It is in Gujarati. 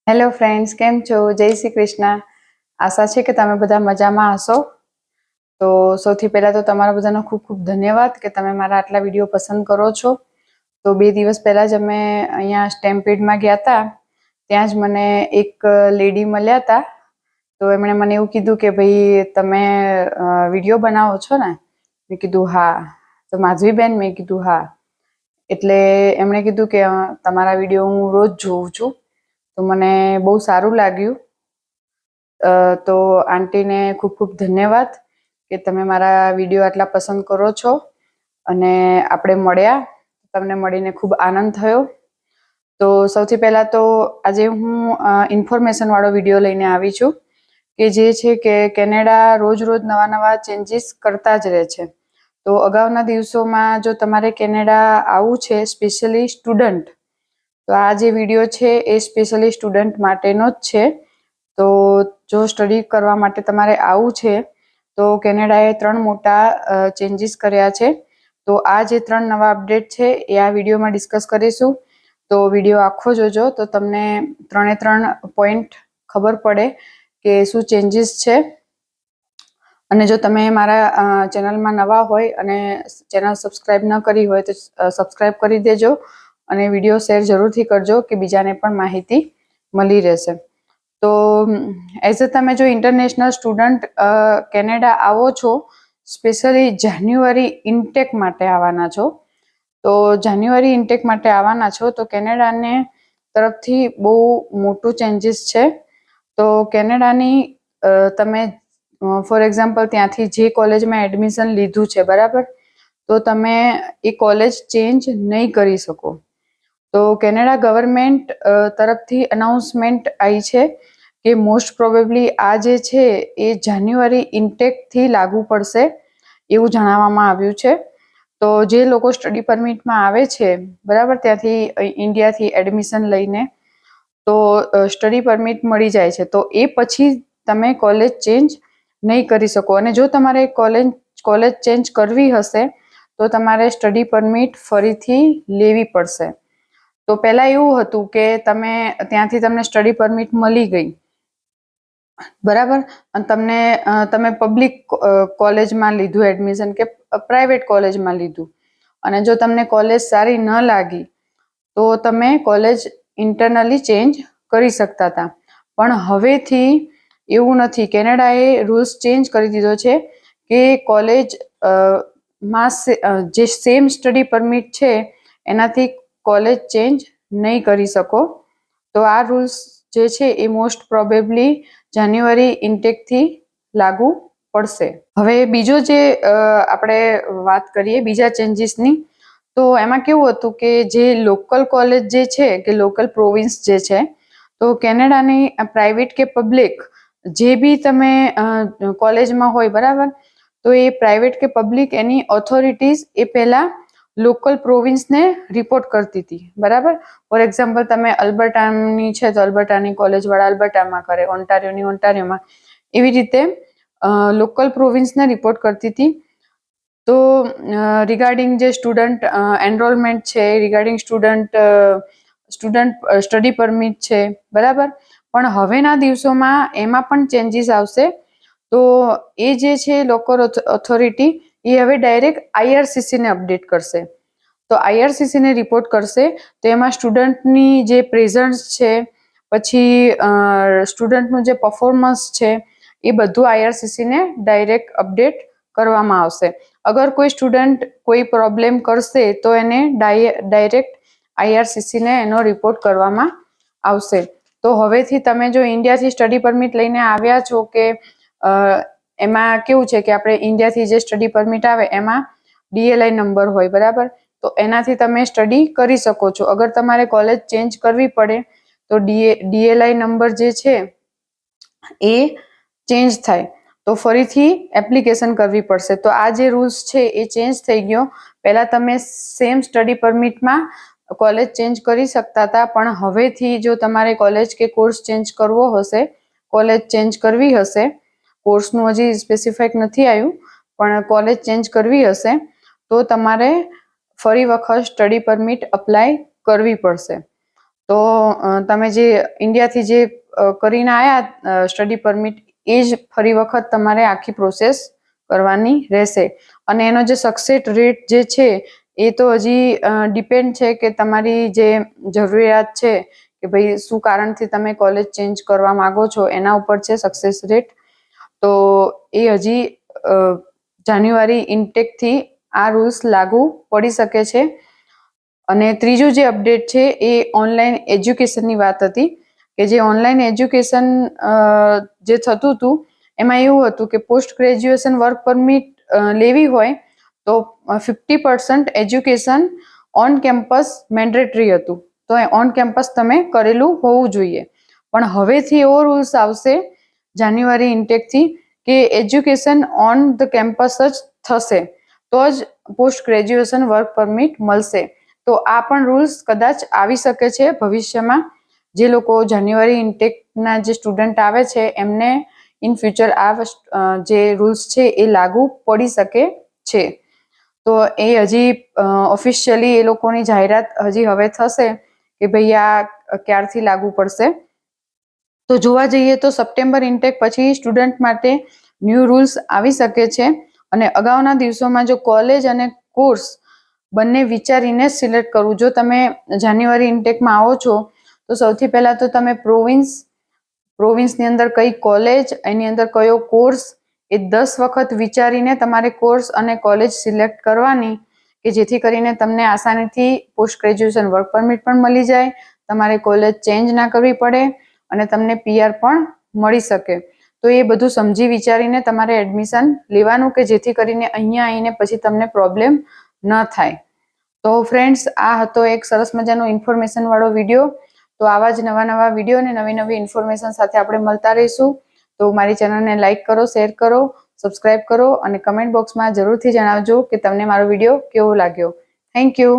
હેલો ફ્રેન્ડ્સ, કેમ છો? જય શ્રી કૃષ્ણ. આશા છે કે તમે બધા મજામાં હશો. તો સૌથી પહેલાં તો તમારા બધાનો ખૂબ ખૂબ ધન્યવાદ કે તમે મારા આટલા વિડીયો પસંદ કરો છો. તો 2 દિવસ પહેલાં જ અમે અહીંયા સ્ટેમ્પેડમાં ગયા હતા. ત્યાં જ મને એક લેડી મળ્યા હતા. તો એમણે મને એવું કીધું કે ભાઈ તમે વિડીયો બનાવો છો ને? મેં કીધું હા. તો માધવીબેન? મેં કીધું હા. એટલે એમણે કીધું કે તમારા વિડીયો હું રોજ જોઉં છું, તો મને બહુ સારું લાગ્યું. તો આંટીને ખૂબ ખૂબ ધન્યવાદ કે તમે મારા વિડીયો આટલા પસંદ કરો છો. અને આપણે મળ્યા, તમને મળીને ખૂબ આનંદ થયો. તો સૌથી પહેલાં તો આજે હું ઇન્ફોર્મેશનવાળો વિડીયો લઈને આવી છું કે જે છે કે કેનેડા રોજ રોજ નવા નવા ચેન્જીસ કરતા જ રહે છે. તો અગાઉના દિવસોમાં જો તમારે કેનેડા આવવું છે, સ્પેશિયલી સ્ટુડન્ટ, તો આ જે વિડીયો છે એ સ્પેશિયલી સ્ટુડન્ટ માટેનો જ છે. તો જો સ્ટડી કરવા માટે તમારે આવવું છે તો કેનેડાએ 3 મોટા ચેન્જીસ કર્યા છે. તો આ જે 3 નવા અપડેટ છે એ આ વિડીયોમાં ડિસ્કસ કરીશું. તો વિડીયો આખો જોજો તો તમને 3 પોઈન્ટ ખબર પડે કે શું ચેન્જીસ છે. અને જો તમે મારા ચેનલમાં નવા હોય અને ચેનલ સબસ્ક્રાઈબ ન કરી હોય તો સબસ્ક્રાઈબ કરી દેજો અને વિડીયો શેર જરૂરથી કરજો કે બીજાને પણ માહિતી મળી રહેશે. તો એઝ અ તમે જો ઇન્ટરનેશનલ સ્ટુડન્ટ કેનેડા આવો છો, સ્પેશિયલી જાન્યુઆરી ઇન્ટેક માટે આવવાના છો, તો જાન્યુઆરી ઇન્ટેક માટે આવવાના છો તો કેનેડાને તરફથી બહુ મોટું ચેન્જીસ છે. તો કેનેડાની તમે ફોર એક્ઝામ્પલ ત્યાંથી જે કોલેજમાં એડમિશન લીધું છે, બરાબર, તો તમે એ કોલેજ ચેન્જ નહીં કરી શકો. તો કેનેડા ગવર્મેન્ટ તરફથી અનાઉન્સમેન્ટ આવી છે કે મોસ્ટ પ્રોબેબલી આ જે છે એ જાન્યુઆરી ઇન્ટેકથી લાગુ પડશે એવું જણાવવામાં આવ્યું છે. તો જે લોકો સ્ટડી પરમિટમાં આવે છે, બરાબર, ત્યાંથી ઇન્ડિયાથી એડમિશન લઈને, તો સ્ટડી પરમિટ મળી જાય છે. તો એ પછી તમે કોલેજ ચેન્જ નહીં કરી શકો. અને જો તમારે કોલેજ ચેન્જ કરવી હશે તો તમારે સ્ટડી પરમિટ ફરીથી લેવી પડશે. તો પહેલાં એવું હતું કે ત્યાંથી તમને સ્ટડી પરમિટ મળી ગઈ, બરાબર, અને તમે પબ્લિક કોલેજમાં લીધું એડમિશન કે પ્રાઇવેટ કોલેજમાં લીધું, અને જો તમને કોલેજ સારી ન લાગી તો તમે કોલેજ ઇન્ટરનલી ચેન્જ કરી શકતા હતા. પણ હવેથી એવું નથી. કેનેડાએ રૂલ્સ ચેન્જ કરી દીધો છે કે કોલેજ માં જે સેમ સ્ટડી પરમિટ છે એનાથી કોલેજ ચેન્જ નહીં કરી શકો. તો આ રૂલ્સ જે છે એ મોસ્ટ પ્રોબેબલી જાન્યુઆરી ઇન્ટેકથી લાગુ પડશે. હવે બીજો જે આપણે વાત કરીએ બીજા ચેન્જીસની, તો એમાં કેવું હતું કે જે લોકલ કોલેજ જે છે કે લોકલ પ્રોવિન્સ જે છે, તો કેનેડાની પ્રાઇવેટ કે પબ્લિક જે બી તમે કોલેજમાં હોય, બરાબર, તો એ પ્રાઇવેટ કે પબ્લિક એની ઓથોરિટીઝ એ પહેલાં લોકલ પ્રોવિન્સને રિપોર્ટ કરતી હતી, બરાબર. ફોર એક્ઝામ્પલ તમે અલ્બર્ટાની છે તો અલ્બર્ટાની કોલેજવાળા અલ્બર્ટામાં કરે, ઓન્ટારિયોની ઓન્ટારિયોમાં, એવી રીતે લોકલ પ્રોવિન્સને રિપોર્ટ કરતી હતી. તો રિગાર્ડિંગ જે સ્ટુડન્ટ એનરોલમેન્ટ છે, રિગાર્ડિંગ સ્ટુડન્ટ સ્ટડી પરમિટ છે, બરાબર, પણ હવેના દિવસોમાં એમાં પણ ચેન્જીસ આવશે. તો એ જે છે લોકલ ઓથોરિટી એ હવે ડાયરેક્ટ આઈઆરસીસીને અપડેટ કરશે. તો આઈઆરસીસીને રિપોર્ટ કરશે. તો એમાં સ્ટુડન્ટની જે પ્રેઝન્સ છે, પછી સ્ટુડન્ટનું જે પરફોર્મન્સ છે, એ બધું આઈઆરસીસીને ડાયરેક્ટ અપડેટ કરવામાં આવશે. અગર કોઈ સ્ટુડન્ટ કોઈ પ્રોબ્લેમ કરશે તો એને ડાયરેક્ટ આઈઆરસીસીને એનો રિપોર્ટ કરવામાં આવશે. તો હવેથી તમે જો ઇન્ડિયાથી સ્ટડી પરમિટ લઈને આવ્યા છો કે એમાં કેવું છે કે આપણે ઇન્ડિયાથી જે સ્ટડી પરમિટ આવે એમાં ડીએલઆઈ નંબર હોય, બરાબર, તો એનાથી તમે સ્ટડી કરી શકો છો. અગર તમારે કોલેજ ચેન્જ કરવી પડે તો ડીએલઆઈ નંબર જે છે એ ચેન્જ થાય તો ફરીથી એપ્લિકેશન કરવી પડશે. તો આ જે રૂલ્સ છે એ ચેન્જ થઈ ગયો. પહેલાં તમે સેમ સ્ટડી પરમિટમાં કોલેજ ચેન્જ કરી શકતા હતા, પણ હવેથી જો તમારે કોલેજ કે કોર્સ ચેન્જ કરવો હશે, કોલેજ ચેન્જ કરવી હશે, કોર્સનું હજી સ્પેસિફાઈક નથી આવ્યું, પણ કોલેજ ચેન્જ કરવી હશે તો તમારે ફરી વખત સ્ટડી પરમિટ અપ્લાય કરવી પડશે. તો તો તમે જે ઇન્ડિયાથી જે કરીને આવ્યા સ્ટડી પરમિટ, એ જ ફરી વખત તમારે આખી પ્રોસેસ કરવાની રહેશે. અને એનો જે સક્સેસ રેટ જે છે એ તો હજી ડિપેન્ડ છે કે તમારી જે જરૂરિયાત છે કે ભાઈ શું કારણથી તમે કોલેજ ચેન્જ કરવા માગો છો, એના ઉપર છે સક્સેસ રેટ. તો એ હજી જાન્યુઆરી ઇન્ટેકથી આ રૂલ્સ લાગુ પડી શકે છે. અને ત્રીજું જે અપડેટ છે એ ઓનલાઈન એજ્યુકેશનની વાત હતી, કે જે ઓનલાઈન એજ્યુકેશન જે થતું હતું એમાં એવું હતું કે પોસ્ટ ગ્રેજ્યુએશન વર્ક પરમિટ લેવી હોય તો 50% એજ્યુકેશન ઓન કેમ્પસ મેન્ડેટરી હતું. તો એ ઓન કેમ્પસ તમે કરેલું હોવું જોઈએ. પણ હવેથી એવો રૂલ્સ આવશે જાન્યુઆરી ઇન્ટેકથી કે એજ્યુકેશન ઓન ધ કેમ્પસ જ થશે, તો જ પોસ્ટ ગ્રેજ્યુએશન વર્ક પરમિટ મળશે. તો આ પણ રૂલ્સ કદાચ આવી શકે છે ભવિષ્યમાં. જે લોકો જાન્યુઆરી ઇન્ટેકના જે સ્ટુડન્ટ આવે છે એમને ઇન ફ્યુચર આ જે રૂલ્સ છે એ લાગુ પડી શકે છે. તો એ હજી ઓફિશિયલી એ લોકોની જાહેરાત હજી હવે થશે કે ભાઈ આ ક્યારથી લાગુ પડશે. તો જોવા જઈએ તો સપ્ટેમ્બર ઇન્ટેક પછી સ્ટુડન્ટ માટે ન્યૂ રૂલ્સ આવી શકે છે. અને અગાઉના દિવસોમાં જો કોલેજ અને કોર્સ બંને વિચારીને સિલેક્ટ કરવું. જો તમે જાન્યુઆરી ઇન્ટેકમાં આવો છો તો સૌથી પહેલાં તો તમે પ્રોવિન્સની અંદર કઈ કોલેજ, એની અંદર કયો કોર્સ, એ 10 વખત વિચારીને તમારે કોર્સ અને કોલેજ સિલેક્ટ કરવાની, કે જેથી કરીને તમને આસાનીથી પોસ્ટ ગ્રેજ્યુએશન વર્ક પરમિટ પણ મળી જાય, તમારે કોલેજ ચેન્જ ના કરવી પડે અને તમને PR પણ મળી શકે. તો એ બધું સમજી વિચારીને તમારે એડમિશન લેવાનું, કે જેથી કરીને અહીંયા આવીને પછી તમને પ્રોબ્લેમ ન થાય. તો ફ્રેન્ડ્સ, આ હતો એક સરસ મજાનો ઇન્ફોર્મેશન વાળો વિડીયો. તો આવા જ નવા વિડીયો અને નવી ઇન્ફોર્મેશન સાથે આપણે મળતા રહીશું. તો મારી ચેનલને લાઇક કરો, શેર કરો, સબસ્ક્રાઇબ કરો અને કમેન્ટ બોક્સમાં જરૂરથી જણાવજો કે તમને મારો વિડીયો કેવો લાગ્યો. Thank you.